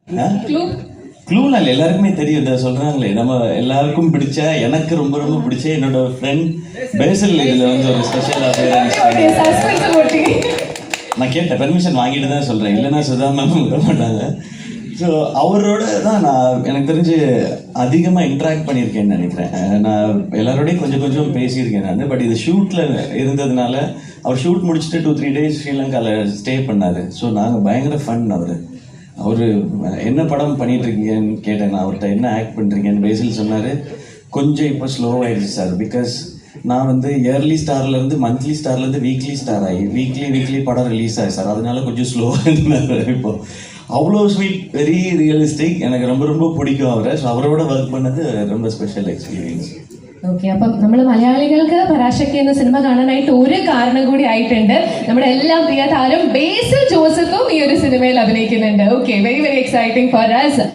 க்ளூலாம் இல்லை, எல்லாருக்குமே தெரியும். இதை சொல்றாங்களே, நம்ம எல்லாருக்கும் பிடிச்ச, எனக்கு ரொம்ப ரொம்ப பிடிச்ச என்னோட ஃப்ரெண்ட் பேசல் இதுல வந்து ஒரு ஸ்பெஷல் அப்பியரன்ஸ். நான் கேட்டேன், பெர்மிஷன் வாங்கிட்டு தான் சொல்றேன், இல்லைன்னா சுதா மேம் விட மாட்டாங்க. ஸோ அவரோட தான் நான் எனக்கு தெரிஞ்சு அதிகமாக இன்ட்ராக்ட் பண்ணியிருக்கேன்னு நினைக்கிறேன். நான் எல்லாரோடையும் கொஞ்சம் கொஞ்சம் பேசியிருக்கேன் நான். பட் இது ஷூட்டில் இருந்ததுனால அவர் ஷூட் முடிச்சுட்டு 2-3 டேஸ் ஸ்ரீலங்காவில் ஸ்டே பண்ணார். ஸோ நாங்கள் பயங்கர ஃபன். அவர் என்ன படம் பண்ணிட்டு இருக்கீங்கன்னு கேட்டேன். நான் அவர்கிட்ட என்ன ஆக்ட் பண்ணுறீங்கன்னு பேசில் சொன்னார். கொஞ்சம் இப்போ ஸ்லோவாகிடுச்சு சார், பிகாஸ் நான் வந்து இயர்லி ஸ்டார்லேருந்து மந்த்லி ஸ்டார்லேருந்து வீக்லி ஸ்டார் ஆகி வீக்லி படம் ரிலீஸ் ஆகி சார், அதனால கொஞ்சம் ஸ்லோவாக இருந்தார். இப்போது அவ்வளோ ஸ்வீட், வெரி ரியலிஸ்டிக், எனக்கு ரொம்ப ரொம்ப பிடிக்கும் அவரை. ஸோ அவரோட ஒர்க் பண்ணது ரொம்ப സ്പെഷ്യൽ എക്സ്പീരിയൻസ്. ഓക്കെ, അപ്പം നമ്മൾ മലയാളികൾക്ക് പരാശക്തി എന്ന സിനിമ കാണാനായിട്ട് ഒരു കാരണം കൂടി ആയിട്ടുണ്ട്. നമ്മുടെ എല്ലാം പ്രിയ താരം ബേസിൽ ജോസഫും ഈ ഒരു സിനിമയിൽ അഭിനയിക്കുന്നുണ്ട്. Okay, very very exciting for us.